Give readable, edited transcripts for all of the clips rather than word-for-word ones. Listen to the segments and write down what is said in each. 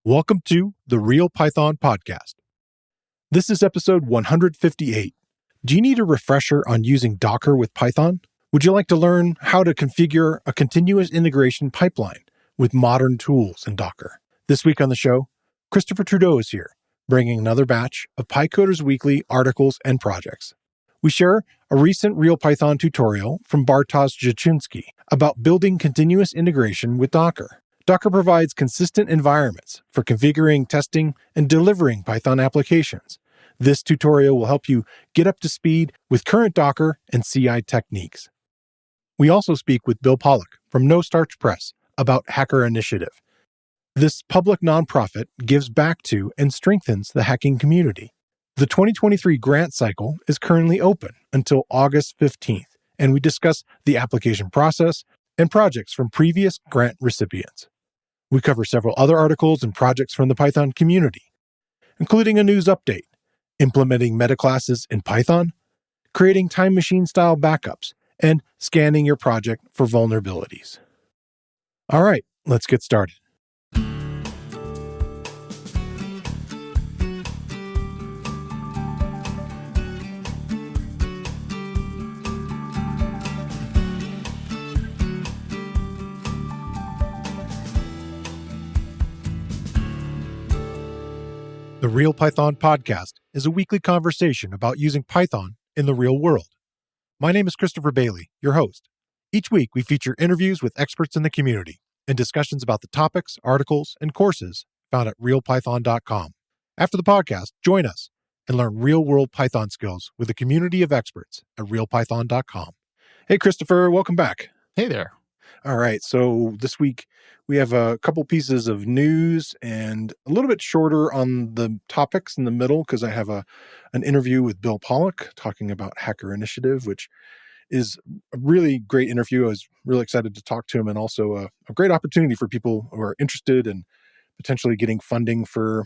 Welcome to the Real Python Podcast. This is episode 158. Do you need a refresher on using Docker with Python? Would you like to learn how to configure a continuous integration pipeline with modern tools in Docker? This week on the show, Christopher Trudeau is here, bringing another batch of PyCoder's weekly articles and projects. We share a recent Real Python tutorial from Bartosz Zaczyński about building continuous integration with Docker. Docker provides consistent environments for configuring, testing, and delivering Python applications. This tutorial will help you get up to speed with current Docker and CI techniques. We also speak with Bill Pollock from No Starch Press about Hacker Initiative. This public nonprofit gives back to and strengthens the hacking community. The 2023 grant cycle is currently open until August 15th, and we discuss the application process and projects from previous grant recipients. We cover several other articles and projects from the Python community, including a news update, implementing metaclasses in Python, creating time machine style backups, and scanning your project for vulnerabilities. All right, let's get started. The Real Python Podcast is a weekly conversation about using Python in the real world. My name is Christopher Bailey, your host. Each week, we feature interviews with experts in the community and discussions about the topics, articles, and courses found at realpython.com. After the podcast, join us and learn real-world Python skills with a community of experts at realpython.com. Hey, Christopher, welcome back. Hey there. All right, so this week we have a couple pieces of news and a little bit shorter on the topics in the middle because I have an interview with Bill Pollock talking about Hacker Initiative, which is a really great interview. I was really excited to talk to him, and also a great opportunity for people who are interested in potentially getting funding for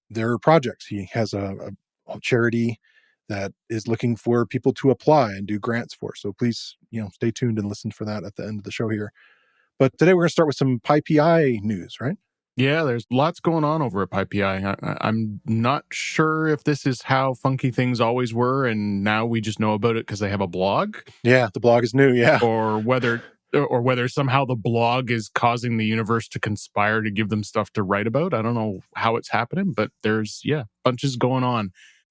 their projects. He has a charity that is looking for people to apply and do grants for. So please, stay tuned and listen for that at the end of the show here. But today we're going to start with some PyPI news, right? Yeah, there's lots going on over at PyPI. I'm not sure if this is how funky things always were, and now we just know about it because they have a blog. Yeah, the blog is new, yeah. Or whether somehow the blog is causing the universe to conspire to give them stuff to write about. I don't know how it's happening, but there's, bunches going on.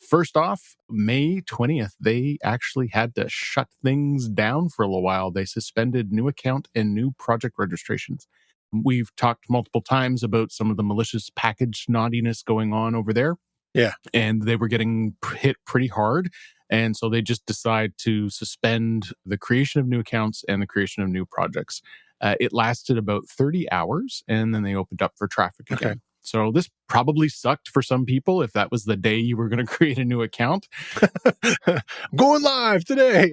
First off, May 20th, they actually had to shut things down for a little while. They suspended new account and new project registrations. We've talked multiple times about some of the malicious package naughtiness going on over there. Yeah. And they were getting hit pretty hard. And so they just decided to suspend the creation of new accounts and the creation of new projects. It lasted about 30 hours, and then they opened up for traffic again. Okay. So this probably sucked for some people if that was the day you were going to create a new account. Going live today.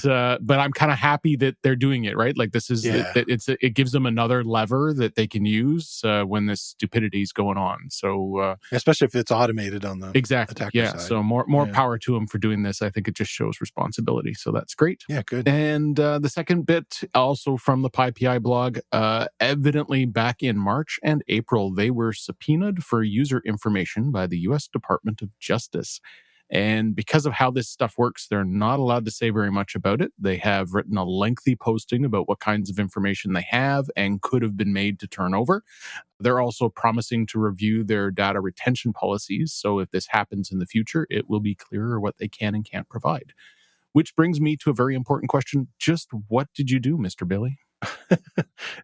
But I'm kind of happy that they're doing it, right? Like this is, it gives them another lever that they can use when this stupidity is going on. So especially if it's automated on the attacker side. So more power to them for doing this. I think it just shows responsibility. So that's great. Yeah, good. And the second bit, also from the PyPI blog, evidently back in March and April, they were subpoenaed for user information by the U.S. Department of Justice. And because of how this stuff works, they're not allowed to say very much about it. They have written a lengthy posting about what kinds of information they have and could have been made to turn over. They're also promising to review their data retention policies. So if this happens in the future, it will be clearer what they can and can't provide. Which brings me to a very important question. Just what did you do, Mr. Billy?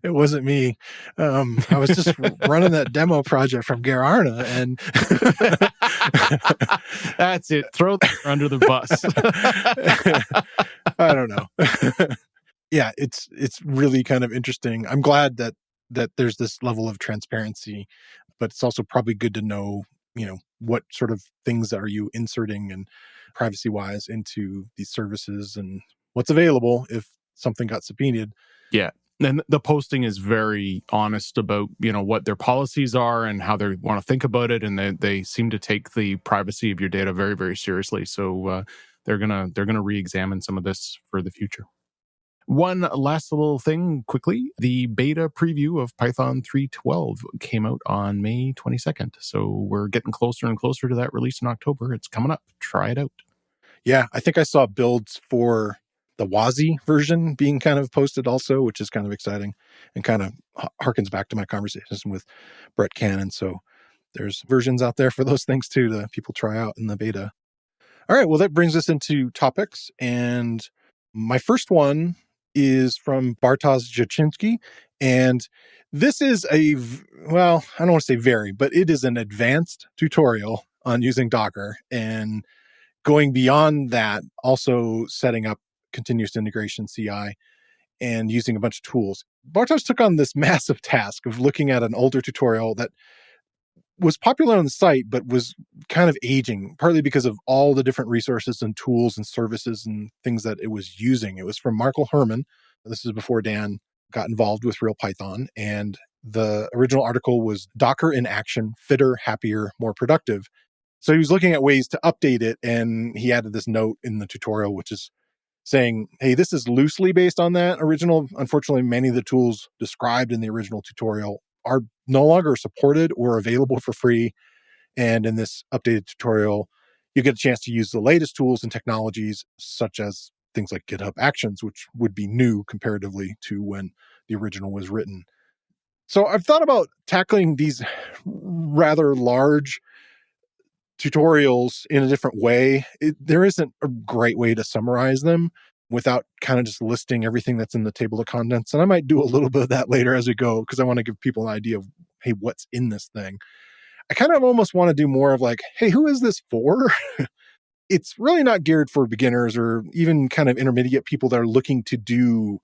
It wasn't me. I was just running that demo project from Gararna, and that's it. Throw them under the bus. I don't know. Yeah, it's really kind of interesting. I'm glad that there's this level of transparency, but it's also probably good to know, what sort of things are you inserting and privacy-wise into these services and what's available if something got subpoenaed. Yeah. And the posting is very honest about, what their policies are and how they want to think about it. And they seem to take the privacy of your data very, very seriously. So they're gonna re-examine some of this for the future. One last little thing quickly. The beta preview of Python 3.12 came out on May 22nd. So we're getting closer and closer to that release in October. It's coming up. Try it out. Yeah, I think I saw builds for the WASI version being kind of posted also, which is kind of exciting and kind of harkens back to my conversations with Brett Cannon. So there's versions out there for those things too that people try out in the beta. All right, well, that brings us into topics. And my first one is from Bartosz Zaczyński. And this is well, I don't want to say very, but it is an advanced tutorial on using Docker. And going beyond that, also setting up continuous integration CI and using a bunch of tools. Bartosz took on this massive task of looking at an older tutorial that was popular on the site, but was kind of aging, partly because of all the different resources and tools and services and things that it was using. It was from Markel Herman. This is before Dan got involved with Real Python. And the original article was Docker in Action, Fitter, Happier, More Productive. So he was looking at ways to update it, and he added this note in the tutorial, which is saying, hey, this is loosely based on that original. Unfortunately, many of the tools described in the original tutorial are no longer supported or available for free. And in this updated tutorial, you get a chance to use the latest tools and technologies, such as things like GitHub Actions, which would be new comparatively to when the original was written. So I've thought about tackling these rather large tutorials in a different way. There isn't a great way to summarize them without kind of just listing everything that's in the table of contents. And I might do a little bit of that later as we go, because I want to give people an idea of, hey, what's in this thing? I kind of almost want to do more of like, hey, who is this for? It's really not geared for beginners or even kind of intermediate people that are looking to do,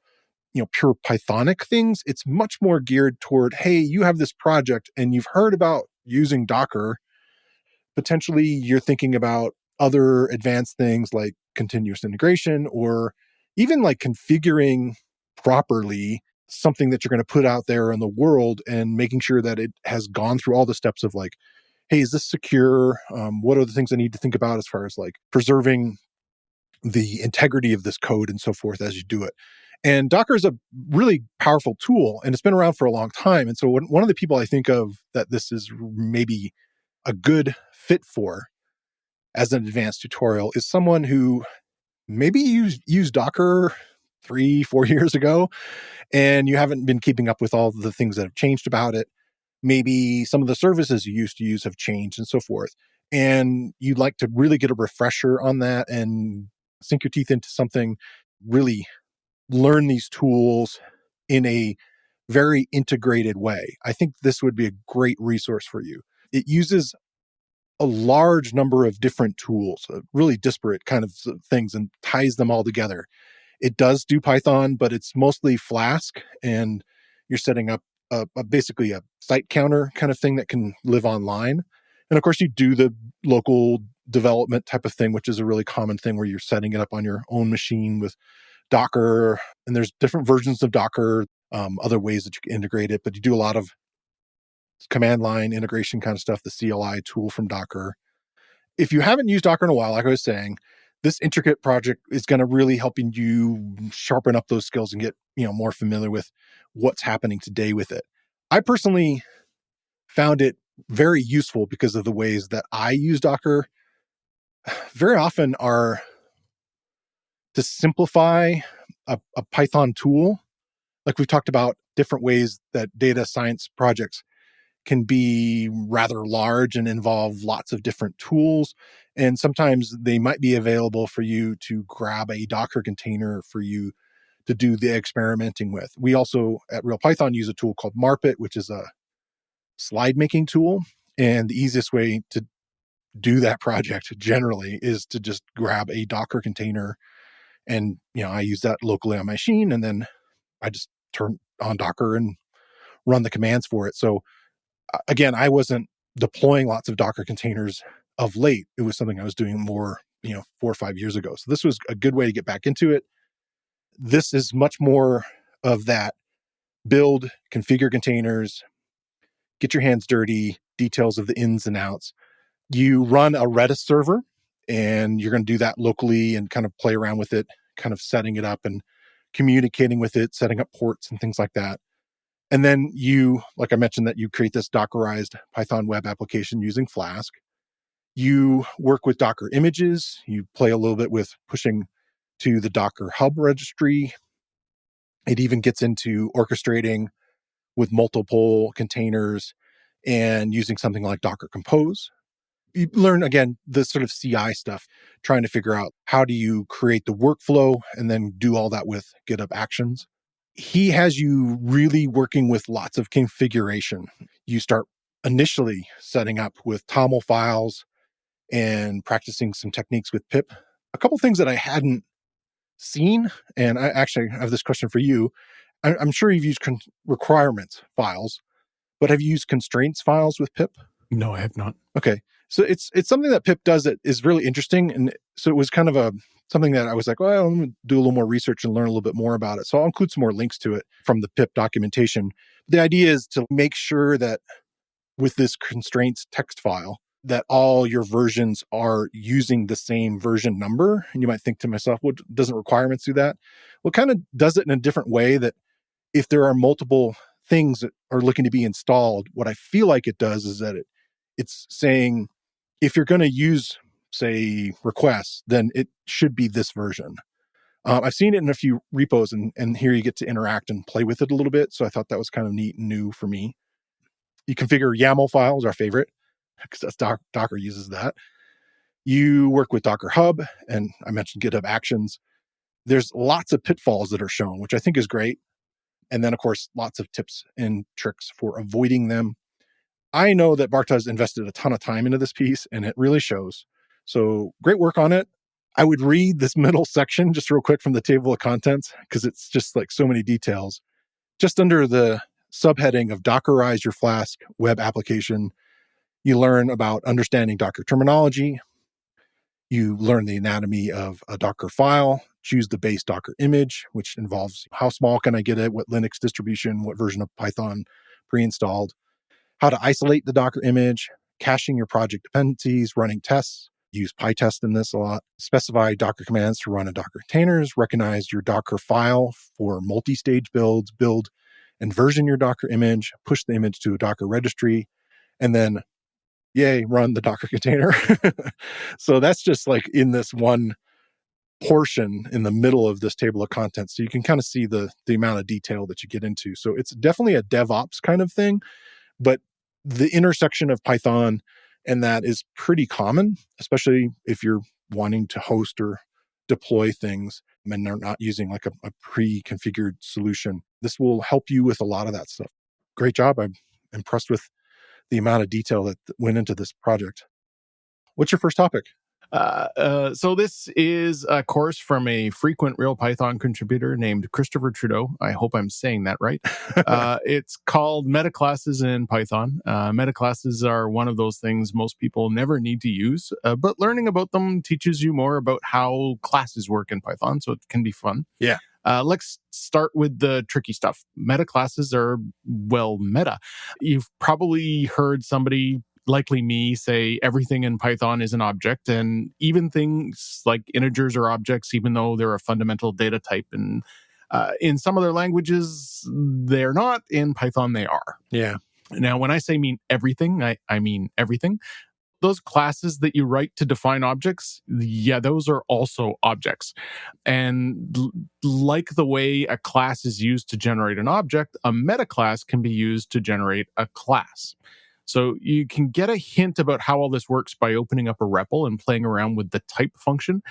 pure Pythonic things. It's much more geared toward, hey, you have this project and you've heard about using Docker. Potentially you're thinking about other advanced things like continuous integration, or even like configuring properly something that you're going to put out there in the world and making sure that it has gone through all the steps of like, hey, is this secure? What are the things I need to think about as far as like preserving the integrity of this code and so forth as you do it? And Docker is a really powerful tool, and it's been around for a long time. And so one of the people I think of that this is maybe a good fit for as an advanced tutorial is someone who maybe used Docker 3-4 years ago, and you haven't been keeping up with all the things that have changed about it. Maybe some of the services you used to use have changed and so forth. And you'd like to really get a refresher on that and sink your teeth into something, really learn these tools in a very integrated way. I think this would be a great resource for you. It uses a large number of different tools, really disparate kind of things, and ties them all together. It does do Python, but it's mostly Flask, and you're setting up basically a site counter kind of thing that can live online. And of course, you do the local development type of thing, which is a really common thing where you're setting it up on your own machine with Docker. And there's different versions of Docker, other ways that you can integrate it, but you do a lot of command line integration kind of stuff, the CLI tool from Docker. If you haven't used Docker in a while, like I was saying, this intricate project is going to really helping you sharpen up those skills and get, more familiar with what's happening today with it. I personally found it very useful because of the ways that I use Docker very often are to simplify a Python tool. Like we've talked about different ways that data science projects can be rather large and involve lots of different tools. And sometimes they might be available for you to grab a Docker container for you to do the experimenting with. We also at Real Python use a tool called Marpit, which is a slide making tool. And the easiest way to do that project generally is to just grab a Docker container. And, I use that locally on my machine, and then I just turn on Docker and run the commands for it. So again, I wasn't deploying lots of Docker containers of late. It was something I was doing more, 4 or 5 years ago. So this was a good way to get back into it. This is much more of that build, configure containers, get your hands dirty, details of the ins and outs. You run a Redis server, and you're going to do that locally and kind of play around with it, kind of setting it up and communicating with it, setting up ports and things like that. And then you, like I mentioned, that you create this Dockerized Python web application using Flask. You work with Docker images. You play a little bit with pushing to the Docker Hub registry. It even gets into orchestrating with multiple containers and using something like Docker Compose. You learn, again, the sort of CI stuff, trying to figure out how do you create the workflow and then do all that with GitHub Actions. He has you really working with lots of configuration. You start initially setting up with TOML files and practicing some techniques with pip. A couple things that I hadn't seen, and I actually have this question for you. I'm sure you've used requirements files, but have you used constraints files with pip? No, I have not. Okay. So it's something that pip does that is really interesting. And so it was kind of something that I was like, well, I'm going to do a little more research and learn a little bit more about it. So I'll include some more links to it from the pip documentation. The idea is to make sure that with this constraints text file, that all your versions are using the same version number. And you might think to myself, well, doesn't requirements do that? Well, it kind of does it in a different way, that if there are multiple things that are looking to be installed, what I feel like it does is that it's saying, if you're going to use, say, requests, then it should be this version. I've seen it in a few repos, and here you get to interact and play with it a little bit. So I thought that was kind of neat and new for me. You configure YAML files, our favorite, because that's Docker uses that. You work with Docker Hub, and I mentioned GitHub Actions. There's lots of pitfalls that are shown, which I think is great. And then, of course, lots of tips and tricks for avoiding them. I know that Bartosz invested a ton of time into this piece, and it really shows. So great work on it. I would read this middle section just real quick from the table of contents, because it's just like so many details. Just under the subheading of Dockerize your Flask web application, you learn about understanding Docker terminology. You learn the anatomy of a Docker file, choose the base Docker image, which involves how small can I get it, what Linux distribution, what version of Python pre-installed, how to isolate the Docker image, caching your project dependencies, running tests, use PyTest in this a lot, specify Docker commands to run in Docker containers, recognize your Docker file for multi-stage builds, build and version your Docker image, push the image to a Docker registry, and then, yay, run the Docker container. So that's just like in this one portion in the middle of this table of contents. So you can kind of see the amount of detail that you get into. So it's definitely a DevOps kind of thing, but the intersection of Python and that is pretty common, especially if you're wanting to host or deploy things and they're not using like a pre-configured solution. This will help you with a lot of that stuff. Great job. I'm impressed with the amount of detail that went into this project. What's your first topic? So this is a course from a frequent Real Python contributor named Christopher Trudeau. I hope I'm saying that right. It's called Metaclasses in Python. Metaclasses are one of those things most people never need to use, but learning about them teaches you more about how classes work in Python, so it can be fun. Yeah. Let's start with the tricky stuff. Metaclasses are, well, meta. You've probably heard somebody, likely me, say everything in Python is an object, and even things like integers are objects, even though they're a fundamental data type. And in some other languages, they're not. In Python, they are. Yeah. Now, when I say mean everything, I mean everything. Those classes that you write to define objects, yeah, those are also objects. And like the way a class is used to generate an object, a metaclass can be used to generate a class. So you can get a hint about how all this works by opening up a REPL and playing around with the type function.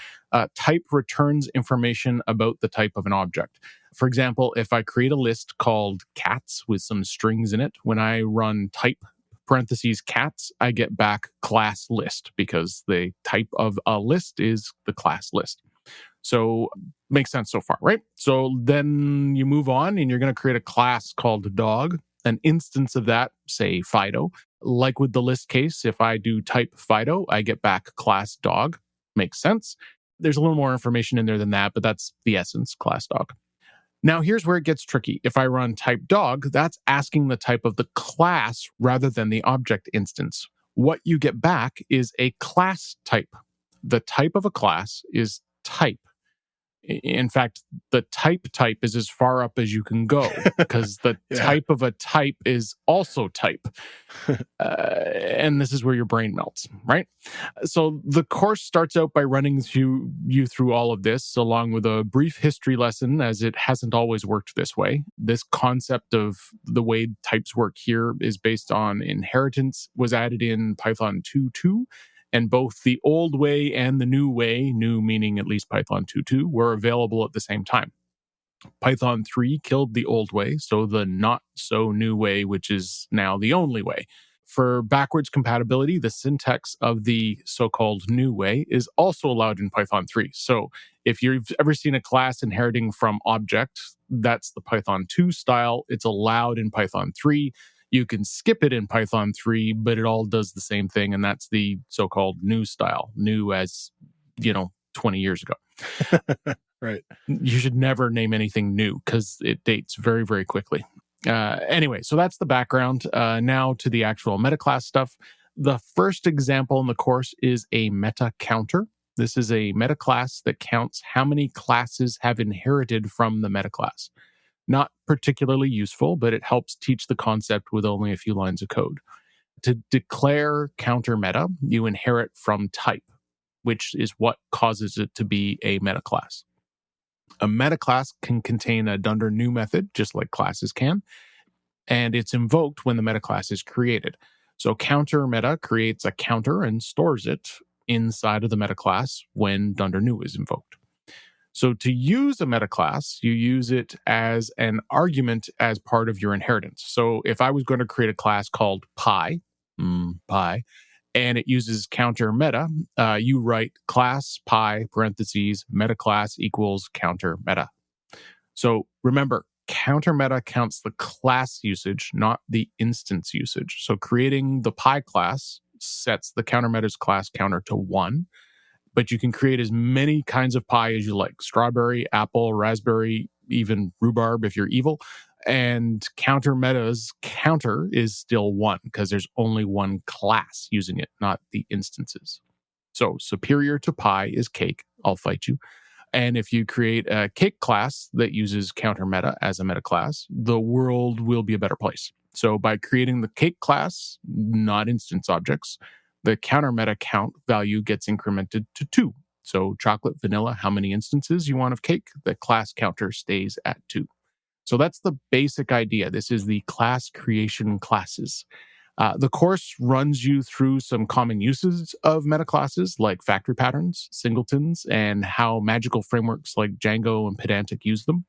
Type returns information about the type of an object. For example, if I create a list called cats with some strings in it, when I run type parentheses cats, I get back class list because the type of a list is the class list. So makes sense so far, right? So then you move on and you're going to create a class called dog, an instance of that, say Fido. Like with the list case, if I do type Fido, I get back class dog. Makes sense. There's a little more information in there than that, but that's the essence, class dog. Now, here's where it gets tricky. If I run type dog, that's asking the type of the class rather than the object instance. What you get back is a class type. The type of a class is type. In fact, the type is as far up as you can go because the type of a type is also type. And this is where your brain melts, right? So the course starts out by running you through all of this, along with a brief history lesson, as it hasn't always worked this way. This concept of the way types work here is based on inheritance, was added in Python 2.2. And both the old way and the new way, new meaning at least Python 2.2, were available at the same time. Python 3 killed the old way, so the not so new way, which is now the only way. For backwards compatibility, the syntax of the so-called new way is also allowed in Python 3. So if you've ever seen a class inheriting from object, that's the Python 2 style. It's allowed in Python 3. You can skip it in Python 3, but it all does the same thing, and that's the so-called new style. New as, 20 years ago. Right. You should never name anything new because it dates very, very quickly. Anyway, so that's the background. Now to the actual metaclass stuff. The first example in the course is a meta counter. This is a metaclass that counts how many classes have inherited from the metaclass. Not particularly useful, but it helps teach the concept with only a few lines of code. To declare counter meta, you inherit from type, which is what causes it to be a metaclass. A metaclass can contain a dunder new method, just like classes can, and it's invoked when the metaclass is created. So counter meta creates a counter and stores it inside of the metaclass when dunder new is invoked. So to use a metaclass, you use it as an argument as part of your inheritance. So if I was going to create a class called Pi, and it uses counter meta, you write class Pi parentheses metaclass equals counter meta. So remember, counter meta counts the class usage, not the instance usage. So creating the Pi class sets the counter meta's class counter to 1. But you can create as many kinds of pie as you like. Strawberry, apple, raspberry, even rhubarb if you're evil. And counter meta's counter is still 1 because there's only one class using it, not the instances. So superior to pie is cake. I'll fight you. And if you create a cake class that uses counter meta as a meta class, the world will be a better place. So by creating the cake class, not instance objects, the counter meta count value gets incremented to 2. So chocolate, vanilla, how many instances you want of cake, the class counter stays at 2. So that's the basic idea. This is the class creation classes. The course runs you through some common uses of metaclasses like factory patterns, singletons, and how magical frameworks like Django and Pedantic use them.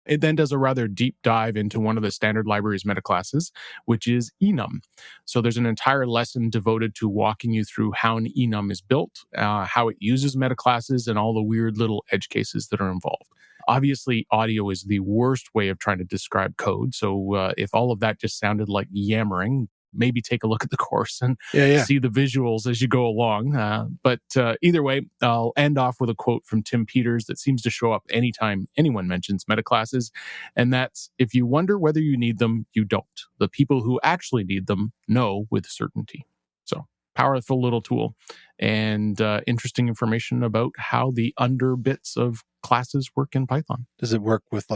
It then does a rather deep dive into one of the standard library's metaclasses, which is enum. So there's an entire lesson devoted to walking you through how an enum is built, how it uses metaclasses, and all the weird little edge cases that are involved. Obviously, audio is the worst way of trying to describe code. So if all of that just sounded like yammering, maybe take a look at the course and see the visuals as you go along. But either way, I'll end off with a quote from Tim Peters that seems to show up anytime anyone mentions metaclasses. And that's, if you wonder whether you need them, you don't. The people who actually need them know with certainty. So powerful little tool and interesting information about how the under bits of classes work in Python. Does it work with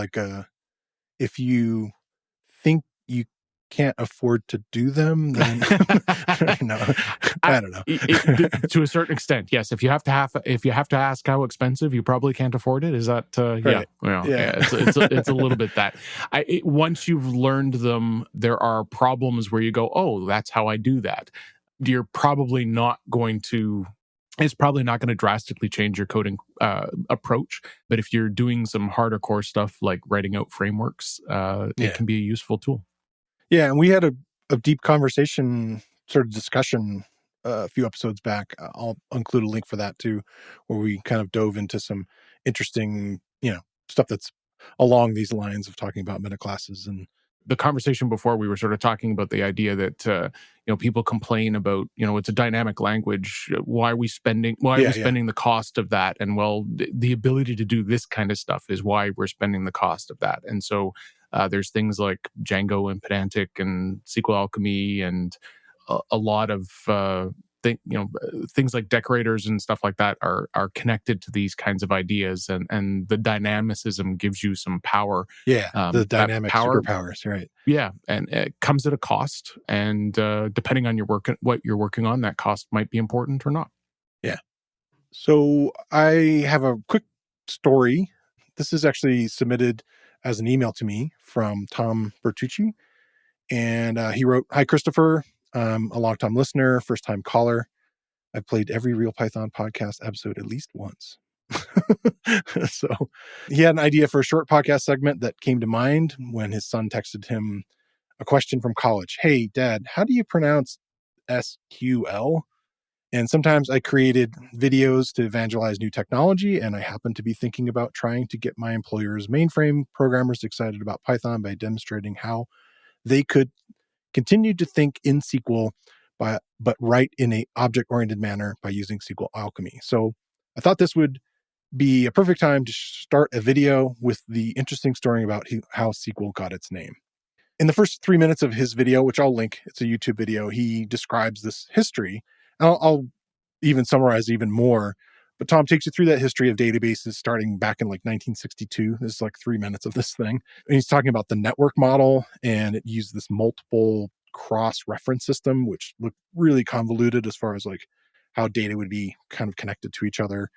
if you think you can't afford to do them, then no, I don't know. To a certain extent, yes. If you have to ask how expensive, you probably can't afford it. Is that right. It's a little bit that. Once you've learned them, there are problems where you go, oh, that's how I do that. You're probably not going to. It's probably not going to drastically change your coding approach. But if you're doing some harder core stuff like writing out frameworks, it can be a useful tool. Yeah, and we had a deep conversation, sort of discussion a few episodes back. I'll include a link for that too, where we kind of dove into some interesting, stuff that's along these lines of talking about metaclasses. And the conversation before, we were sort of talking about the idea that people complain about it's a dynamic language. Why are we spending the cost of that? And well, the ability to do this kind of stuff is why we're spending the cost of that. And so there's things like Django and Pedantic and SQL Alchemy and a lot of things like decorators and stuff like that are connected to these kinds of ideas, and the dynamicism gives you some power. Yeah, the dynamic power, superpowers, right? Yeah, and it comes at a cost, and depending on what you're working on, that cost might be important or not. Yeah. So I have a quick story. This is actually submitted as an email to me from Tom Bertucci. And he wrote, "Hi, Christopher. A longtime listener, first-time caller. I've played every Real Python podcast episode at least once." So he had an idea for a short podcast segment that came to mind when his son texted him a question from college. "Hey, Dad, how do you pronounce SQL?" And sometimes I created videos to evangelize new technology, and I happened to be thinking about trying to get my employer's mainframe programmers excited about Python by demonstrating how they could continue to think in SQL, but write in a object-oriented manner by using SQL alchemy. So I thought this would be a perfect time to start a video with the interesting story about how SQL got its name. In the first 3 minutes of his video, which I'll link, it's a YouTube video, he describes this history. I'll even summarize even more, but Tom takes you through that history of databases starting back in like 1962. This is like 3 minutes of this thing. And he's talking about the network model, and it used this multiple cross-reference system, which looked really convoluted as far as like how data would be kind of connected to each other.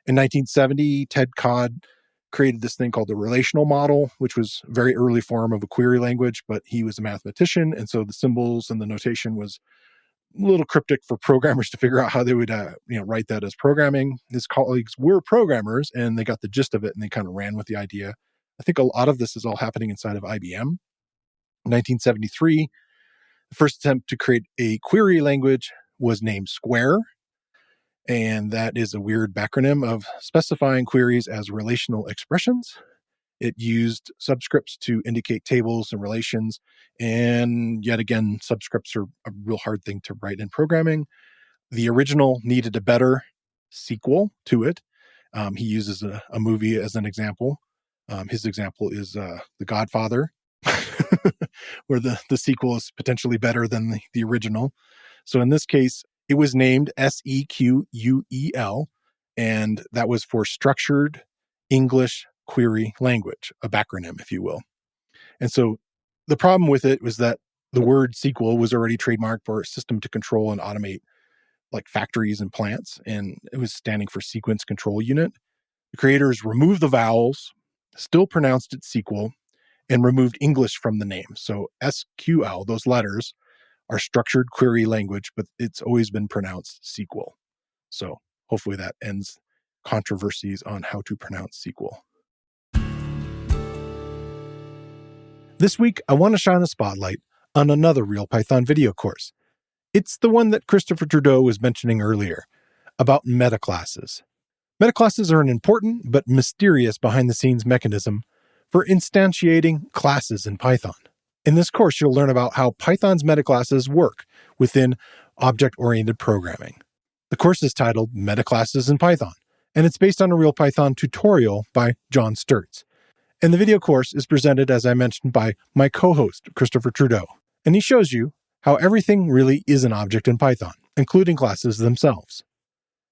In 1970, Ted Codd created this thing called the relational model, which was a very early form of a query language, but he was a mathematician, and so the symbols and the notation was a little cryptic for programmers to figure out how they would write that as programming. His colleagues were programmers, and they got the gist of it, and they kind of ran with the idea. I think a lot of this is all happening inside of IBM. In 1973, the first attempt to create a query language was named Square, and that is a weird backronym of specifying queries as relational expressions. It used subscripts to indicate tables and relations. And yet again, subscripts are a real hard thing to write in programming. The original needed a better sequel to it. He uses a movie as an example. His example is The Godfather, where the sequel is potentially better than the original. So in this case, it was named SEQUEL, and that was for Structured English Query Language, a backronym, if you will. And so the problem with it was that the word SQL was already trademarked for a system to control and automate like factories and plants, and it was standing for Sequence Control Unit. The creators removed the vowels, still pronounced it SQL, and removed English from the name. So SQL, those letters, are Structured Query Language, but it's always been pronounced SQL. So hopefully that ends controversies on how to pronounce SQL. This week, I want to shine a spotlight on another Real Python video course. It's the one that Christopher Trudeau was mentioning earlier, about metaclasses. Metaclasses are an important but mysterious behind-the-scenes mechanism for instantiating classes in Python. In this course, you'll learn about how Python's metaclasses work within object-oriented programming. The course is titled Metaclasses in Python, and it's based on a Real Python tutorial by John Sturtz. And the video course is presented, as I mentioned, by my co-host, Christopher Trudeau. And he shows you how everything really is an object in Python, including classes themselves.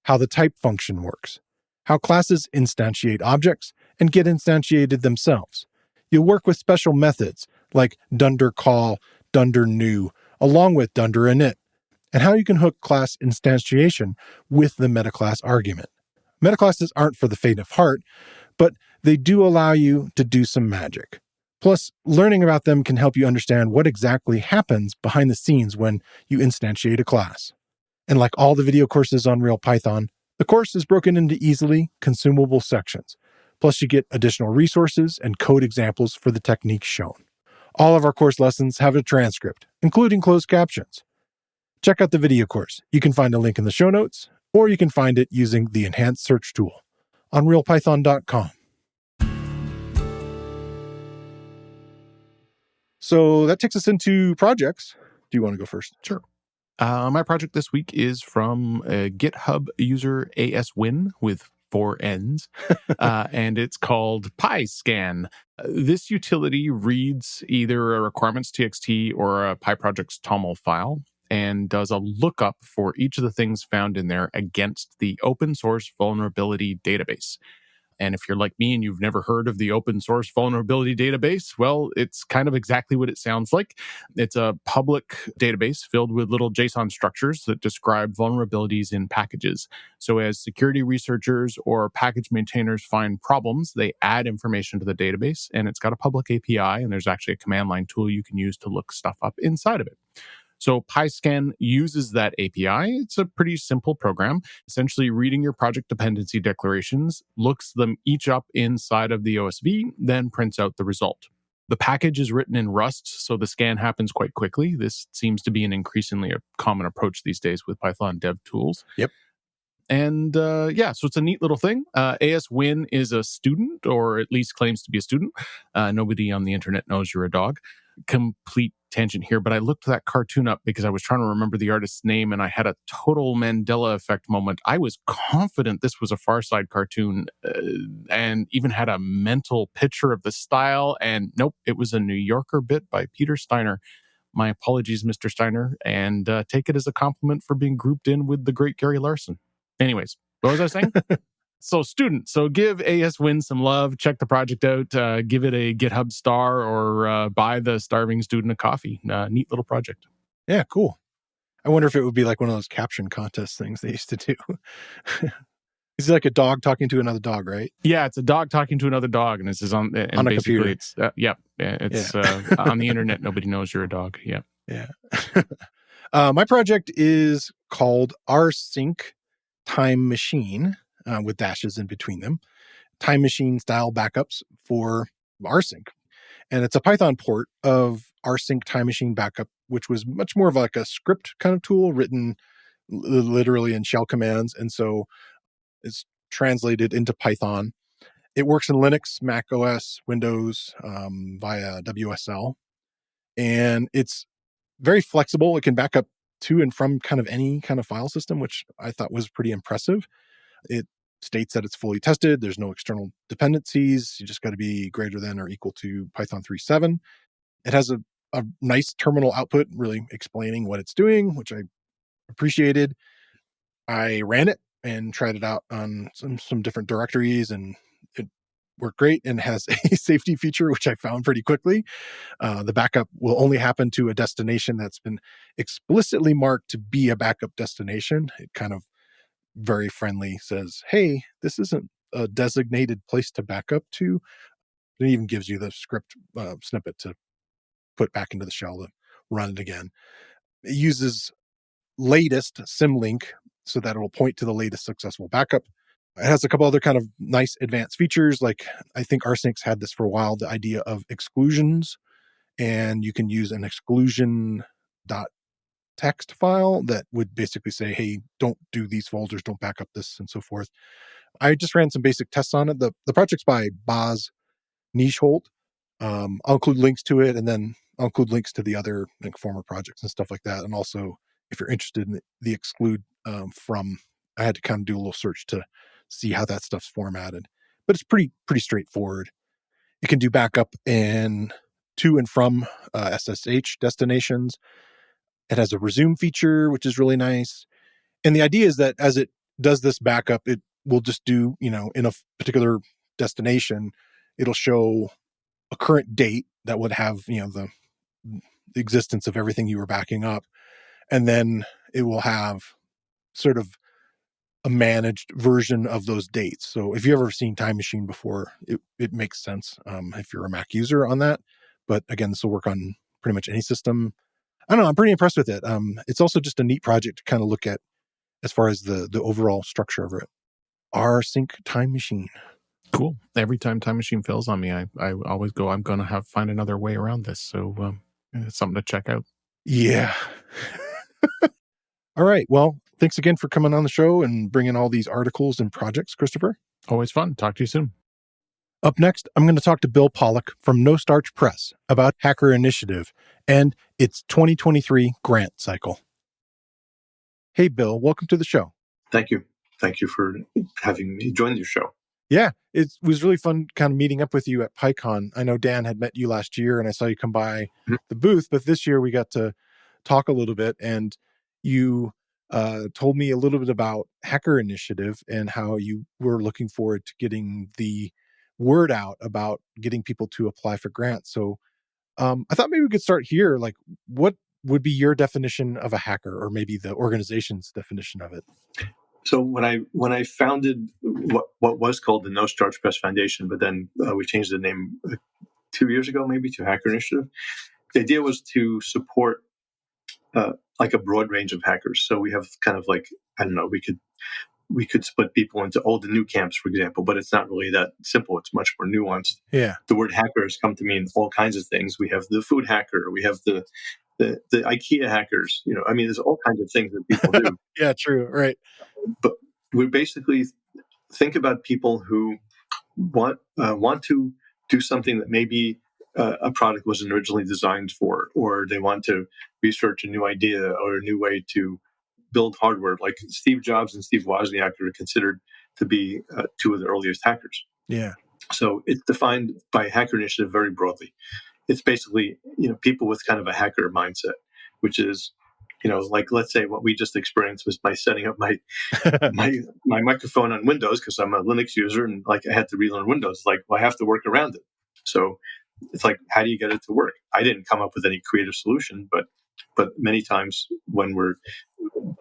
How the type function works. How classes instantiate objects and get instantiated themselves. You'll work with special methods like dunder call, dunder new, along with dunder init, and how you can hook class instantiation with the metaclass argument. Metaclasses aren't for the faint of heart, but they do allow you to do some magic. Plus, learning about them can help you understand what exactly happens behind the scenes when you instantiate a class. And like all the video courses on Real Python, the course is broken into easily consumable sections. Plus, you get additional resources and code examples for the techniques shown. All of our course lessons have a transcript, including closed captions. Check out the video course. You can find a link in the show notes, or you can find it using the enhanced search tool on realpython.com. So that takes us into projects. Do you want to go first? Sure. My project this week is from a GitHub user ASWin with 4 N's, and it's called pyscan. This utility reads either a requirements.txt or a PyProject's TOML file, and does a lookup for each of the things found in there against the open source vulnerability database. And if you're like me and you've never heard of the open source vulnerability database, well, it's kind of exactly what it sounds like. It's a public database filled with little JSON structures that describe vulnerabilities in packages. So as security researchers or package maintainers find problems, they add information to the database, and it's got a public API, and there's actually a command line tool you can use to look stuff up inside of it. So pyscan uses that API. It's a pretty simple program, essentially reading your project dependency declarations, looks them each up inside of the OSV, then prints out the result. The package is written in Rust, so the scan happens quite quickly. This seems to be an increasingly common approach these days with Python dev tools. Yep. And so it's a neat little thing. ASWin is a student, or at least claims to be a student. Nobody on the internet knows you're a dog. Complete tangent here, but I looked that cartoon up because I was trying to remember the artist's name, and I had a total Mandela effect moment. I was confident this was a Far Side cartoon, and even had a mental picture of the style, and nope, it was a New Yorker bit by Peter Steiner. My apologies, Mr. Steiner, and take it as a compliment for being grouped in with the great Gary Larson. Anyways, what was I saying? So student, so give ASWin some love, check the project out, give it a GitHub star, or buy the starving student a coffee. Neat little project. Yeah, cool. I wonder if it would be like one of those caption contest things they used to do. It's like a dog talking to another dog, right? Yeah, it's a dog talking to another dog, and this is on a computer. It's on the internet. Nobody knows you're a dog. Yeah. Yeah. My project is called rsync-time-machine. With dashes in between them, time machine style backups for rsync. And it's a Python port of rsync-time-machine backup, which was much more of like a script kind of tool written literally in shell commands. And so it's translated into Python. It works in Linux, Mac OS, Windows via WSL. And it's very flexible. It can back up to and from kind of any kind of file system, which I thought was pretty impressive. It states that it's fully tested. There's no external dependencies. You just got to be greater than or equal to Python 3.7. It has a nice terminal output, really explaining what it's doing, which I appreciated. I ran it and tried it out on some different directories, and it worked great, and has a safety feature, which I found pretty quickly. The backup will only happen to a destination that's been explicitly marked to be a backup destination. It kind of very friendly says, hey, this isn't a designated place to back up to. It even gives you the script snippet to put back into the shell to run it again. It uses latest symlink so that it'll point to the latest successful backup. It has a couple other kind of nice advanced features, like I think rsyncs had this for a while, the idea of exclusions, and you can use an exclusion.txt file that would basically say, hey, don't do these folders, don't back up this, and so forth. I just ran some basic tests on it. The project's by Boz Niesholt. I'll include links to it, and then I'll include links to the other former projects and stuff like that. And also, if you're interested in the exclude from, I had to kind of do a little search to see how that stuff's formatted. But it's pretty straightforward. It can do backup in to and from SSH destinations. It has a resume feature, which is really nice. And the idea is that as it does this backup, it will just do, in a particular destination, it'll show a current date that would have, the existence of everything you were backing up. And then it will have sort of a managed version of those dates. So if you've ever seen Time Machine before, it makes sense if you're a Mac user on that. But again, this will work on pretty much any system. I don't know. I'm pretty impressed with it. It's also just a neat project to kind of look at as far as the overall structure of it. rsync-time-machine. Cool. Every time Time Machine fails on me, I always go, I'm going to find another way around this. So it's something to check out. Yeah. All right. Well, thanks again for coming on the show and bringing all these articles and projects, Christopher. Always fun. Talk to you soon. Up next, I'm going to talk to Bill Pollock from No Starch Press about Hacker Initiative and its 2023 grant cycle. Hey, Bill, welcome to the show. Thank you. Thank you for having me join your show. Yeah, it was really fun kind of meeting up with you at PyCon. I know Dan had met you last year and I saw you come by the booth, but this year we got to talk a little bit, and you told me a little bit about Hacker Initiative and how you were looking forward to getting the word out about getting people to apply for grants. So I thought maybe we could start here. Like, what would be your definition of a hacker, or maybe the organization's definition of it? So when I founded what was called the No Starch Press Foundation, but then we changed the name 2 years ago, maybe, to Hacker Initiative. The idea was to support like a broad range of hackers. So we have kind of like, I don't know, we could split people into old and new camps, for example, but it's not really that simple. It's much more nuanced. Yeah. The word hacker has come to mean all kinds of things. We have the food hacker, we have the IKEA hackers. I mean, there's all kinds of things that people do. Yeah, true. Right. But we basically think about people who want to do something that maybe a product wasn't originally designed for, or they want to research a new idea or a new way to build hardware. Like Steve Jobs and Steve Wozniak are considered to be two of the earliest hackers. Yeah. So it's defined by Hacker Initiative very broadly. It's basically, people with kind of a hacker mindset, which is, like, let's say what we just experienced was by setting up my microphone on Windows, because I'm a Linux user and like I had to relearn Windows. Like, well, I have to work around it. So it's like, how do you get it to work? I didn't come up with any creative solution, but many times when we're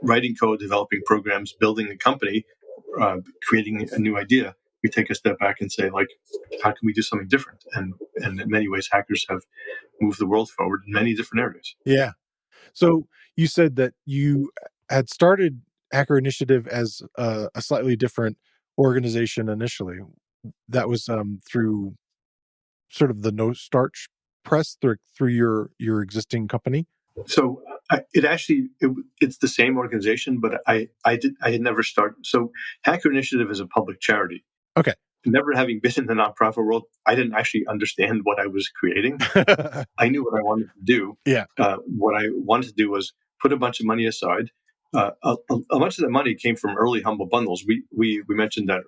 writing code, developing programs, building a company, creating a new idea, we take a step back and say, like, how can we do something different? And in many ways, hackers have moved the world forward in many different areas. Yeah. So you said that you had started Hacker Initiative as a slightly different organization initially. That was through sort of the No Starch Press, through your existing company. So it's the same organization, but I had never started. So Hacker Initiative is a public charity. Okay. Never having been in the nonprofit world, I didn't actually understand what I was creating. I knew what I wanted to do. Yeah. What I wanted to do was put a bunch of money aside. A bunch of the money came from early Humble Bundles. We mentioned that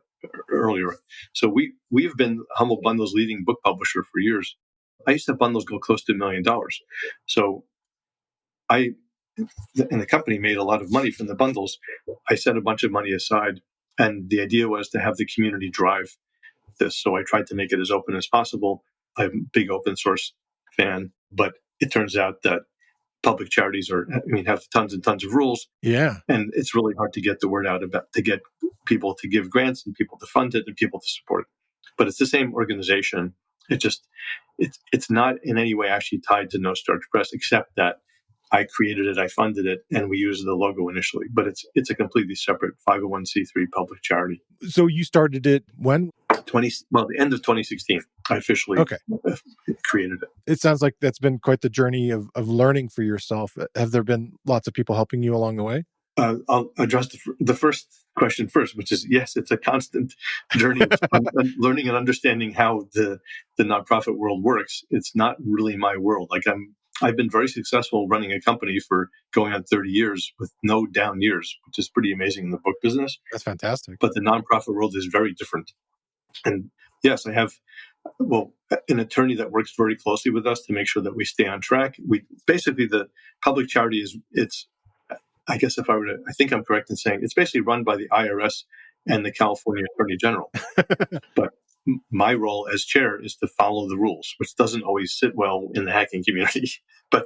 earlier. So we've been Humble Bundle's leading book publisher for years. I used to have bundles go close to $1 million. So and the company made a lot of money from the bundles. I set a bunch of money aside, and the idea was to have the community drive this. So I tried to make it as open as possible. I'm a big open source fan, but it turns out that public charities have tons and tons of rules. Yeah. And it's really hard to get the word out to get people to give grants and people to fund it and people to support it. But it's the same organization. It's not in any way actually tied to No Starch Press, except that I created it, I funded it, and we used the logo initially. But it's a completely separate 501c3 public charity. So you started it when? The end of 2016. I officially created it. It sounds like that's been quite the journey of learning for yourself. Have there been lots of people helping you along the way? I'll address the first question first, which is, yes, it's a constant journey of learning and understanding how the nonprofit world works. It's not really my world. Like I've been very successful running a company for going on 30 years with no down years, which is pretty amazing in the book business. That's fantastic. But the nonprofit world is very different. And yes, I have, an attorney that works very closely with us to make sure that we stay on track. Basically, the public charity I guess I think I'm correct in saying it's basically run by the IRS and the California Attorney General. But my role as chair is to follow the rules, which doesn't always sit well in the hacking community. But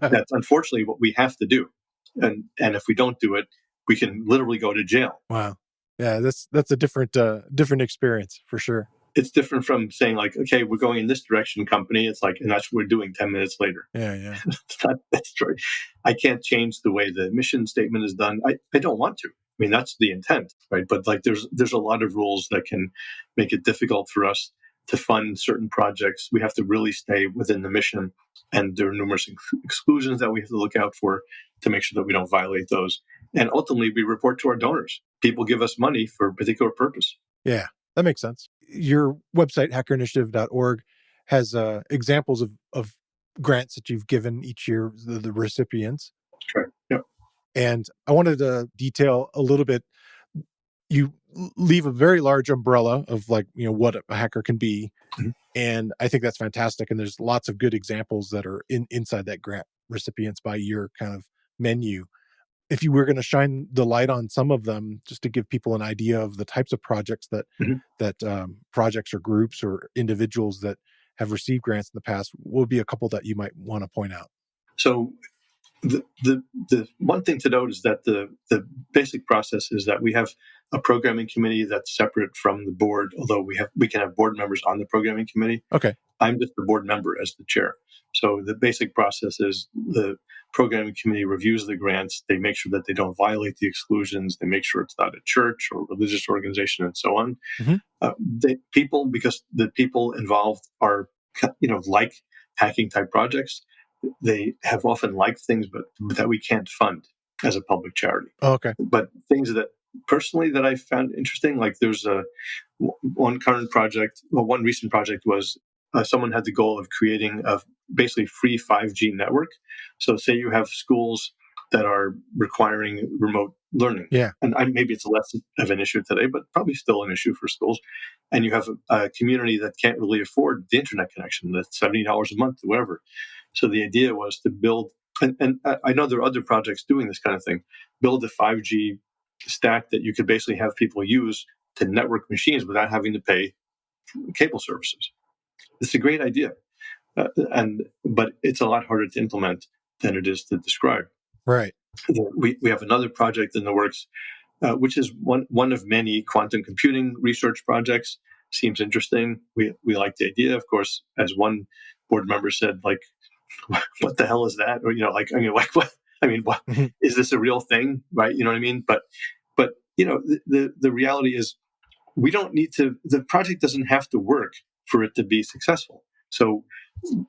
that's unfortunately what we have to do. And if we don't do it, we can literally go to jail. Wow. Yeah, that's a different experience for sure. It's different from saying like, okay, we're going in this direction, company. It's like, and that's what we're doing 10 minutes later. Yeah. That's true. I can't change the way the mission statement is done. I don't want to. I mean, that's the intent, right? But like, there's a lot of rules that can make it difficult for us to fund certain projects. We have to really stay within the mission, and there are numerous exclusions that we have to look out for to make sure that we don't violate those. And ultimately, we report to our donors. People give us money for a particular purpose. Yeah, that makes sense. Your website, hackerinitiative.org, has examples of grants that you've given each year, the recipients. Correct. Yep. And I wanted to detail a little bit. You leave a very large umbrella of what a hacker can be. Mm-hmm. And I think that's fantastic. And there's lots of good examples that are inside that grant recipients by year kind of menu. If you were going to shine the light on some of them, just to give people an idea of the types of projects that projects or groups or individuals that have received grants in the past, what would be a couple that you might want to point out? So the one thing to note is that the basic process is that we have a programming committee that's separate from the board, although we can have board members on the programming committee. Okay. I'm just the board member as the chair. So the basic process is the programming committee reviews the grants. They make sure that they don't violate the exclusions. They make sure it's not a church or religious organization and so on. Because the people involved are, like hacking type projects, they have often liked things, but that we can't fund as a public charity. Oh, okay. But things that personally that I found interesting, like there's one recent project was someone had the goal of creating a basically free 5G network. So say you have schools that are requiring remote learning. Yeah. And maybe it's less of an issue today, but probably still an issue for schools. And you have a community that can't really afford the internet connection, that's $70 a month or whatever. So the idea was to build, and I know there are other projects doing this kind of thing, build a 5G stack that you could basically have people use to network machines without having to pay cable services. It's a great idea, but it's a lot harder to implement than it is to describe. Right. We have another project in the works, which is one of many quantum computing research projects. Seems interesting. We like the idea, of course. As one board member said, like, what the hell is that? Or what? What is this a real thing? Right? You know what I mean? But the reality is, we don't need to. The project doesn't have to work for it to be successful. So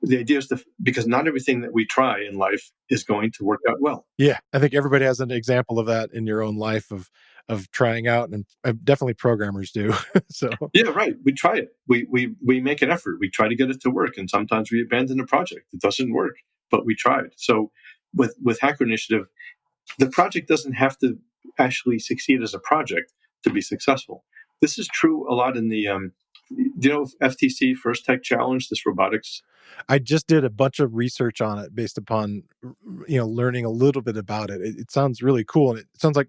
the idea is because not everything that we try in life is going to work out well. Yeah, I think everybody has an example of that in your own life of trying out, and definitely programmers do. So yeah, right. We try it. We make an effort. We try to get it to work, and sometimes we abandon a project. It doesn't work, but we tried. So with Hacker Initiative, the project doesn't have to actually succeed as a project to be successful. This is true a lot in the do you know FTC First Tech Challenge, this robotics? I just did a bunch of research on it based upon learning a little bit about it. It sounds really cool, and it sounds like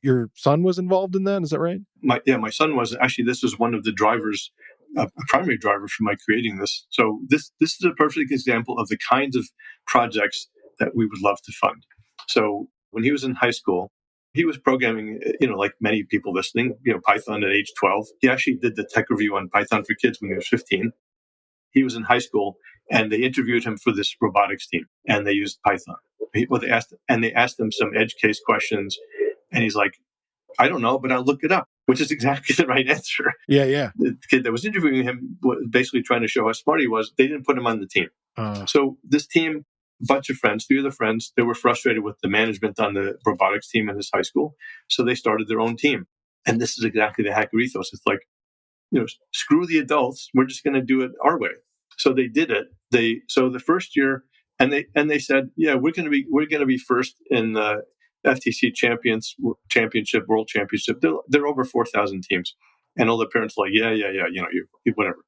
your son was involved in that. Is that right? My son was. Actually, this was one of the drivers, a primary driver for my creating this. So this is a perfect example of the kinds of projects that we would love to fund. So when he was in high school, he was programming, like many people listening, Python at age 12. He actually did the tech review on Python for Kids when he was 15. He was in high school, and they interviewed him for this robotics team, and they used Python. They asked him some edge case questions, and he's like, I don't know, but I'll look it up, which is exactly the right answer. Yeah. The kid that was interviewing him was basically trying to show how smart he was. They didn't put him on the team. So this team, bunch of friends, 3 of the friends, they were frustrated with the management on the robotics team in this high school. So they started their own team. And this is exactly the hacker ethos. It's like, screw the adults. We're just going to do it our way. So they did it. So the first year, and they said, yeah, we're going to be first in the FTC championship, world championship. There are over 4,000 teams. And all the parents were like, yeah, you whatever.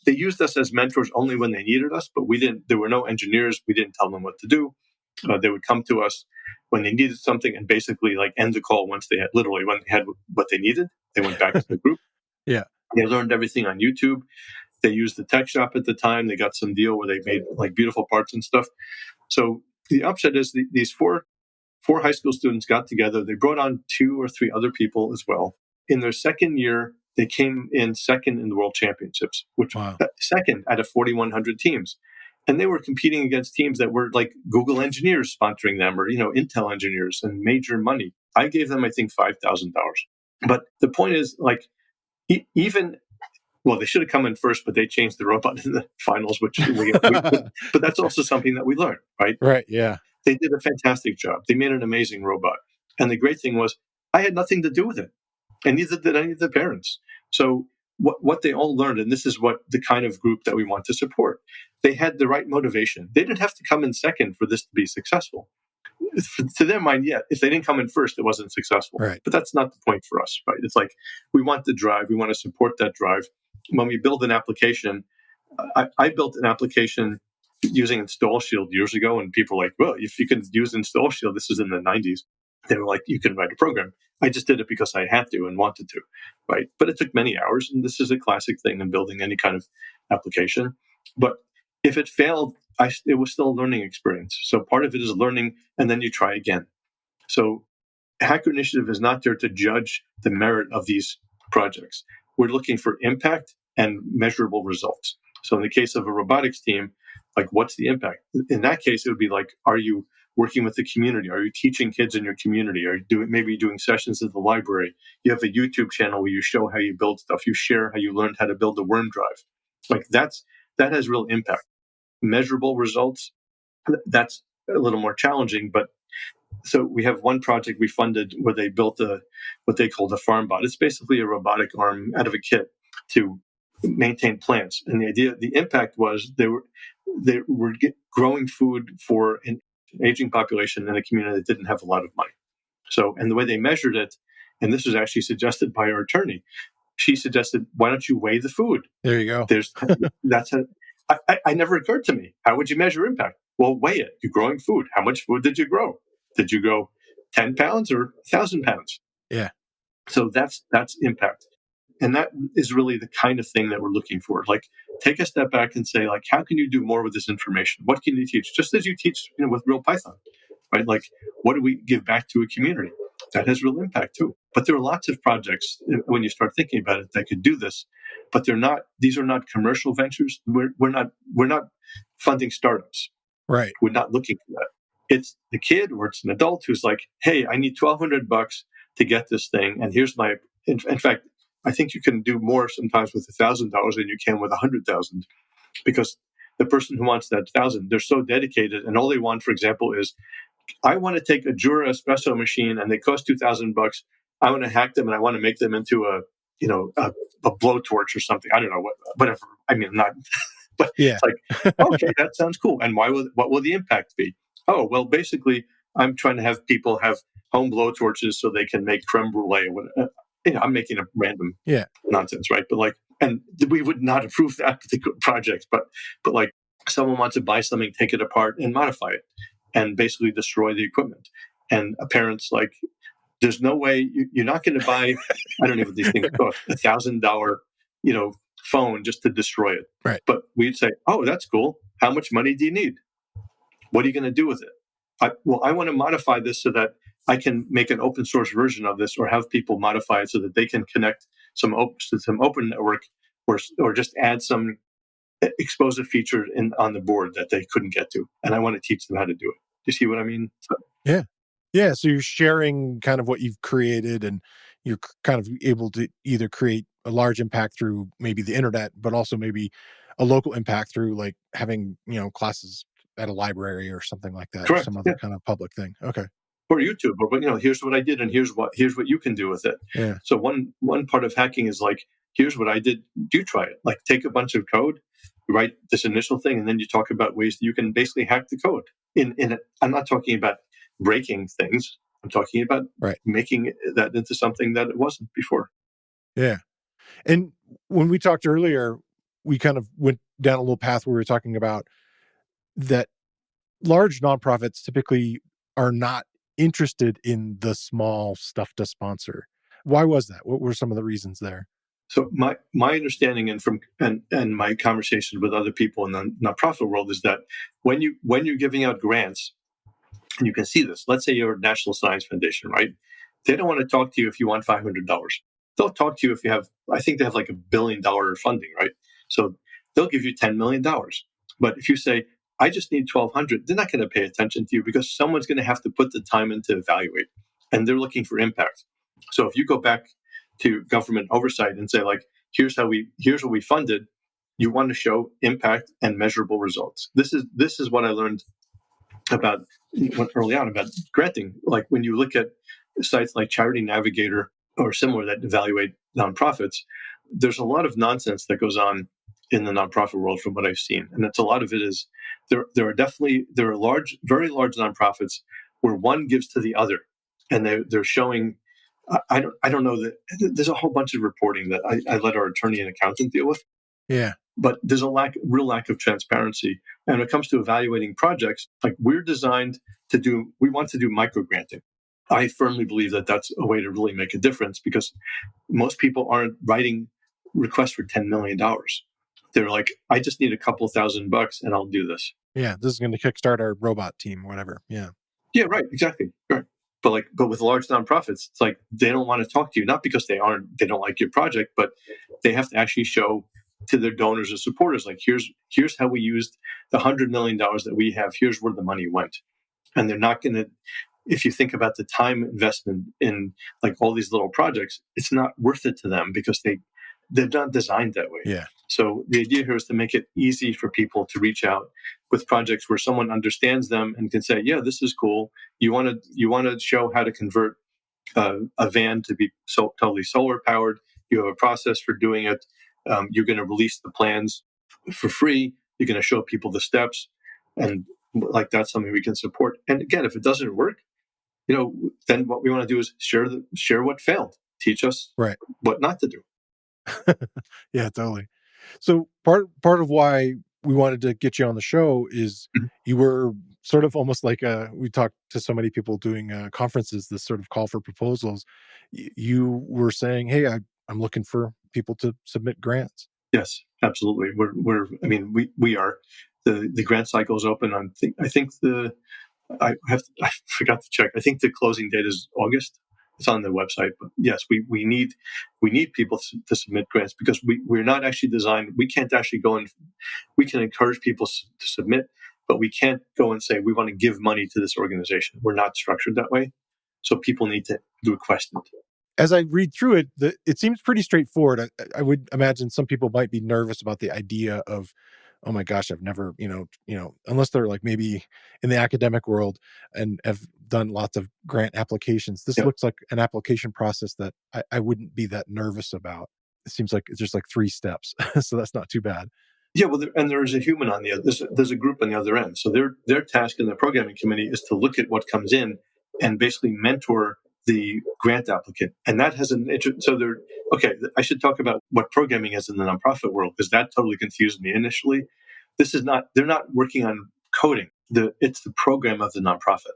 They used us as mentors only when they needed us, but we didn't. There were no engineers. We didn't tell them what to do. They would come to us when they needed something and basically end the call when they had what they needed. They went back to the group. Yeah, they learned everything on YouTube. They used the tech shop at the time. They got some deal where they made beautiful parts and stuff. So the upshot is these four high school students got together. They brought on 2 or 3 other people as well. In their second year, they came in second in the world championships, which second out of 4,100 teams. And they were competing against teams that were like Google engineers sponsoring them, or, Intel engineers, and major money. I gave them, I think, $5,000. But the point is, they should have come in first, but they changed the robot in the finals, but that's also something that we learned, right? Right, yeah. They did a fantastic job. They made an amazing robot. And the great thing was, I had nothing to do with it. And neither did any of the parents. So what they all learned, and this is what the kind of group that we want to support, they had the right motivation. They didn't have to come in second for this to be successful. To their mind, yeah, if they didn't come in first, it wasn't successful. Right. But that's not the point for us, right? It's like, we want the drive. We want to support that drive. When we build an application, I built an application using Install Shield years ago, and people were like, well, if you can use Install Shield, this is in the 90s. They were like, you can write a program. I just did it because I had to and wanted to, right? But it took many hours, and this is a classic thing in building any kind of application. But if it failed, it was still a learning experience. So part of it is learning, and then you try again. So Hacker Initiative is not there to judge the merit of these projects. We're looking for impact and measurable results. So in the case of a robotics team, like, what's the impact? In that case, it would be like, are you working with the community? Are you teaching kids in your community? Are you maybe doing sessions at the library? You have a YouTube channel where you show how you build stuff. You share how you learned how to build a worm drive. Like, that has real impact. Measurable results, that's a little more challenging. But so we have one project we funded where they built what they called a farm bot. It's basically a robotic arm out of a kit to maintain plants. And the impact was they were growing food for an aging population in a community that didn't have a lot of money. So, and the way they measured it, and this was actually suggested by our attorney, she suggested, why don't you weigh the food? There you go. I never occurred to me. How would you measure impact? Well, weigh it. You're growing food. How much food did you grow? Did you grow 10 pounds or 1,000 pounds? Yeah. So that's impact. And that is really the kind of thing that we're looking for. Like, take a step back and say, like, how can you do more with this information? What can you teach? Just as you teach, with real Python, right? Like, what do we give back to a community? That has real impact too. But there are lots of projects when you start thinking about it that could do this, but these are not commercial ventures. We're not funding startups. Right. We're not looking for that. It's the kid or it's an adult who's like, hey, I need $1,200 to get this thing. And here's my, in fact, I think you can do more sometimes with $1,000 than you can with 100,000, because the person who wants that 1,000, they're so dedicated, and all they want, for example, is, I want to take a Jura espresso machine and they cost $2,000. I want to hack them and I want to make them into a blowtorch or something. I don't know, whatever. I mean, not, but yeah. It's like, okay, that sounds cool. And what will the impact be? Oh, well, basically, I'm trying to have people have home blowtorches so they can make creme brulee. I'm making a random nonsense, right? But and we would not approve that particular project. But like, someone wants to buy something, take it apart, and modify it, and basically destroy the equipment. And a parent's like, there's no way you're not going to buy, I don't know what these things cost, $1,000, phone just to destroy it. Right. But we'd say, oh, that's cool. How much money do you need? What are you going to do with it? I want to modify this so that I can make an open source version of this, or have people modify it so that they can connect some open network, or just add some expose a feature on the board that they couldn't get to. And I want to teach them how to do it. Do you see what I mean? Yeah. Yeah. So you're sharing kind of what you've created, and you're kind of able to either create a large impact through maybe the internet, but also maybe a local impact through like having, classes at a library or something like that. Correct. Or some other kind of public thing. Okay. Or YouTube, or here's what I did, and here's what you can do with it. Yeah. So one part of hacking is like, here's what I did. Do try it. Like, take a bunch of code, write this initial thing, and then you talk about ways that you can basically hack the code. I'm not talking about breaking things. I'm talking about making that into something that it wasn't before. Yeah. And when we talked earlier, we kind of went down a little path where we were talking about that large nonprofits typically are not interested in the small stuff to sponsor. Why was that? What were some of the reasons there? So my understanding and my conversations with other people in the nonprofit world is that when you're giving out grants, and you can see this, let's say you're a National Science Foundation, right? They don't want to talk to you if you want $500. They'll talk to you if you have, I think they have like $1 billion funding, right? So they'll give you $10 million. But if you say, I just need 1,200, they're not going to pay attention to you, because someone's going to have to put the time in to evaluate, and they're looking for impact. So if you go back to government oversight and say, like, here's what we funded, you want to show impact and measurable results. This is what I learned about early on about granting. Like, when you look at sites like Charity Navigator or similar that evaluate nonprofits, there's a lot of nonsense that goes on in the nonprofit world from what I've seen. And a lot of it is, there are very large nonprofits where one gives to the other, and they're showing, I don't know, that there's a whole bunch of reporting that I let our attorney and accountant deal with. Yeah. but there's a real lack of transparency. And when it comes to evaluating projects, like we want to do micro granting. I firmly believe that that's a way to really make a difference, because most people aren't writing requests for $10 million. They're like, I just need a couple $1,000 and I'll do this. Yeah, this is going to kickstart our robot team, whatever. Yeah. Yeah, right, exactly. Right. But with large nonprofits, it's like they don't want to talk to you, not because they don't like your project, but they have to actually show to their donors or supporters, like, here's how we used the $100 million that we have. Here's where the money went. And they're not going to, if you think about the time investment in like all these little projects, it's not worth it to them because they're not designed that way. Yeah. So the idea here is to make it easy for people to reach out with projects where someone understands them and can say, yeah, this is cool. You want to show how to convert a van to be totally solar powered. You have a process for doing it. You're going to release the plans for free. You're going to show people the steps, and like that's something we can support. And again, if it doesn't work, then what we want to do is share what failed. Teach us what not to do. Yeah, totally. So part of why we wanted to get you on the show is you were sort of almost like we talked to so many people doing conferences, this sort of call for proposals. You were saying, hey, I'm looking for people to submit grants. Yes, absolutely. We are. The grant cycle is open. I forgot to check. I think the closing date is August. It's on the website. But yes, we need people to submit grants, because we're not actually designed. We can't actually go and we can encourage people to submit, but we can't go and say we want to give money to this organization. We're not structured that way. So people need to request it. As I read through it, it seems pretty straightforward. I would imagine some people might be nervous about the idea of, oh my gosh, I've never, unless they're like maybe in the academic world and have done lots of grant applications. This looks like an application process that I wouldn't be that nervous about. It seems like it's just like 3 steps. So that's not too bad. Yeah, well, there's a human on the other. There's a group on the other end. So their task in the programming committee is to look at what comes in and basically mentor the grant applicant. And that has an interest. So I should talk about what programming is in the nonprofit world, because that totally confused me initially. They're not working on coding. It's the program of the nonprofit.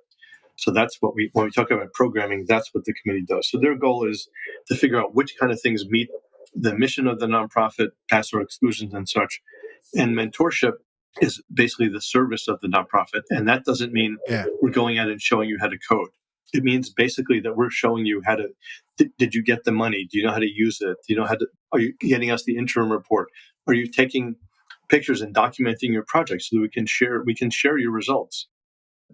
So that's when we talk about programming, that's what the committee does. So their goal is to figure out which kind of things meet the mission of the nonprofit, pass or exclusions and such. And mentorship is basically the service of the nonprofit. And that doesn't mean we're going out and showing you how to code. It means basically that we're showing you how to, did you get the money? Do you know how to use it? Do you know are you getting us the interim report? Are you taking pictures and documenting your project so that we can share your results?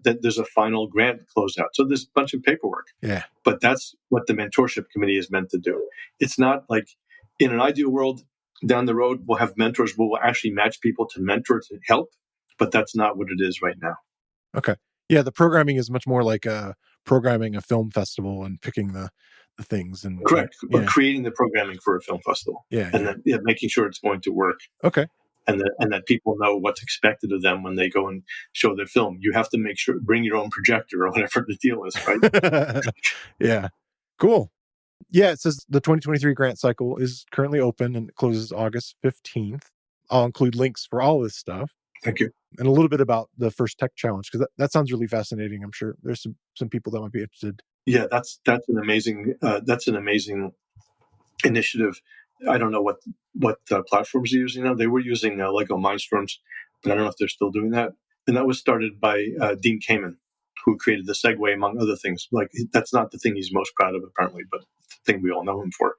That there's a final grant closeout. So there's a bunch of paperwork. Yeah. But that's what the mentorship committee is meant to do. It's not like in an ideal world, down the road, we'll have mentors. We'll actually match people to mentor to help, but that's not what it is right now. Okay. Yeah, the programming is much more like programming a film festival and picking the things. And correct. But creating the programming for a film festival. Yeah. And then making sure it's going to work. Okay. And that people know what's expected of them when they go and show their film. You have to make sure, bring your own projector or whatever the deal is, right? Yeah. Cool. Yeah, it says the 2023 grant cycle is currently open and it closes August 15th. I'll include links for all this stuff. Thank you. And a little bit about the first tech challenge, because that sounds really fascinating. I'm sure there's some people that might be interested. Yeah, that's an amazing initiative. I don't know what platforms they're using now. They were using Lego Mindstorms, but I don't know if they're still doing that. And that was started by Dean Kamen, who created the Segway, among other things. Like, that's not the thing he's most proud of, apparently, but it's the thing we all know him for.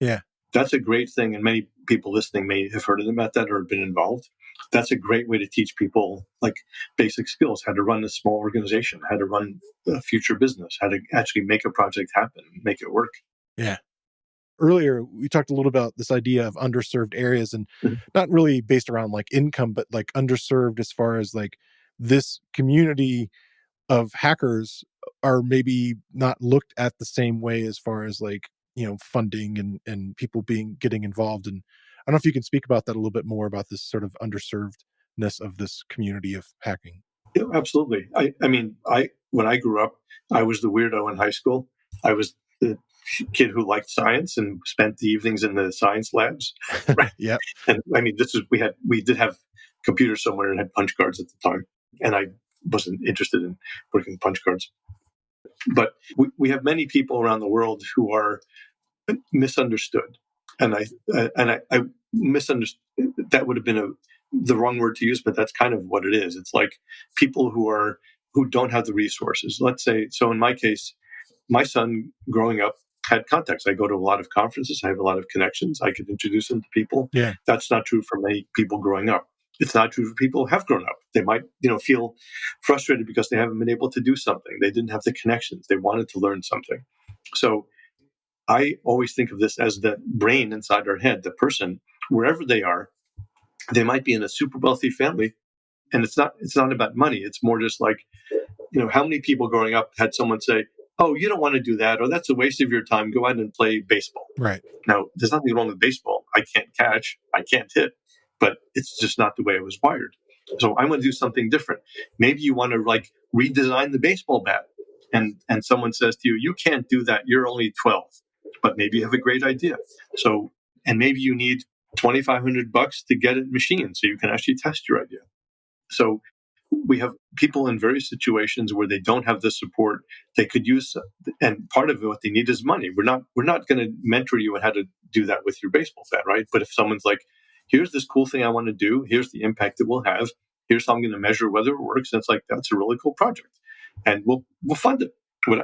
Yeah. That's a great thing, and many people listening may have heard about that or been involved. That's a great way to teach people like basic skills, how to run a small organization, how to run a future business, how to actually make a project happen, make it work. Yeah. Earlier, we talked a little about this idea of underserved areas, and not really based around like income, but like underserved as far as like this community of hackers are maybe not looked at the same way as far as like, funding and people getting involved. And I don't know if you can speak about that a little bit more, about this sort of underservedness of this community of hacking. Yeah, absolutely. I mean, when I grew up, I was the weirdo in high school. I was the kid who liked science and spent the evenings in the science labs. Right? Yep. And I mean, we did have computers somewhere and had punch cards at the time, and I wasn't interested in working punch cards. But we have many people around the world who are misunderstood, and I misunderstood. That would have been the wrong word to use, but that's kind of what it is. It's like people who don't have the resources. Let's say, so in my case, my son growing up had contacts. I go to a lot of conferences. I have a lot of connections. I could introduce him to people. Yeah. That's not true for many people growing up. It's not true for people who have grown up. They might, feel frustrated because they haven't been able to do something. They didn't have the connections. They wanted to learn something. So I always think of this as the brain inside our head, the person, wherever they are. They might be in a super wealthy family, and it's not about money. It's more just like, how many people growing up had someone say, "Oh, you don't want to do that," or "That's a waste of your time. Go out and play baseball." Right. Now, there's nothing wrong with baseball. I can't catch, I can't hit, but it's just not the way I was wired. So I'm going to do something different. Maybe you want to redesign the baseball bat, and someone says to you, "You can't do that. You're only 12." But maybe you have a great idea. So, and maybe you need $2,500 to get a machine so you can actually test your idea. So we have people in various situations where they don't have the support they could use, and part of what they need is money. We're not going to mentor you on how to do that with your baseball bat, right? But if someone's like, "Here's this cool thing I want to do. Here's the impact it will have. Here's how I'm going to measure whether it works," and it's like, that's a really cool project, and we'll fund it.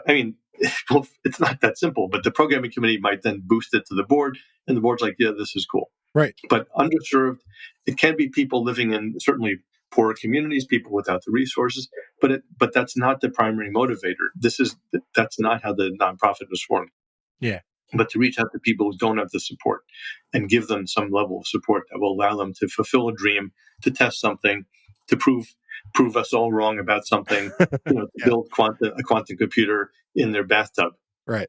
I mean, it's not that simple. But the programming committee might then boost it to the board, and the board's like, "Yeah, this is cool." Right. But underserved, it can be people living in certainly poorer communities, people without the resources, but that's not the primary motivator. That's not how the nonprofit was formed. Yeah. But to reach out to people who don't have the support and give them some level of support that will allow them to fulfill a dream, to test something, to prove us all wrong about something, to build a quantum computer in their bathtub. Right.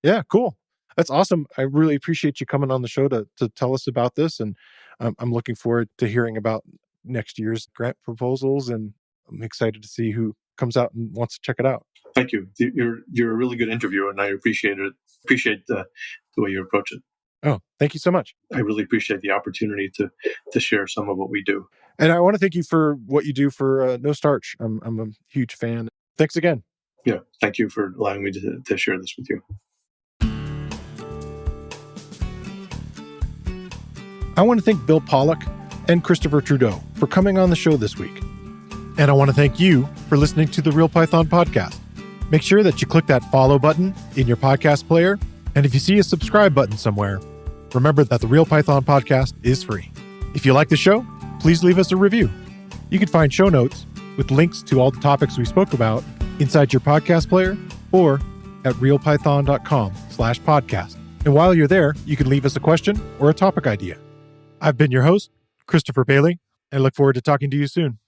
Yeah, cool. That's awesome. I really appreciate you coming on the show to tell us about this. And I'm looking forward to hearing about next year's grant proposals. And I'm excited to see who comes out and wants to check it out. Thank you. You're a really good interviewer, and I appreciate it. Appreciate the way you approach it. Oh, thank you so much. I really appreciate the opportunity to share some of what we do. And I want to thank you for what you do for No Starch. I'm a huge fan. Thanks again. Yeah, thank you for allowing me to share this with you. I want to thank Bill Pollock and Christopher Trudeau for coming on the show this week. And I want to thank you for listening to the Real Python podcast. Make sure that you click that follow button in your podcast player. And if you see a subscribe button somewhere, remember that the Real Python podcast is free. If you like the show, please leave us a review. You can find show notes with links to all the topics we spoke about inside your podcast player or at realpython.com/podcast. And while you're there, you can leave us a question or a topic idea. I've been your host, Christopher Bailey, and look forward to talking to you soon.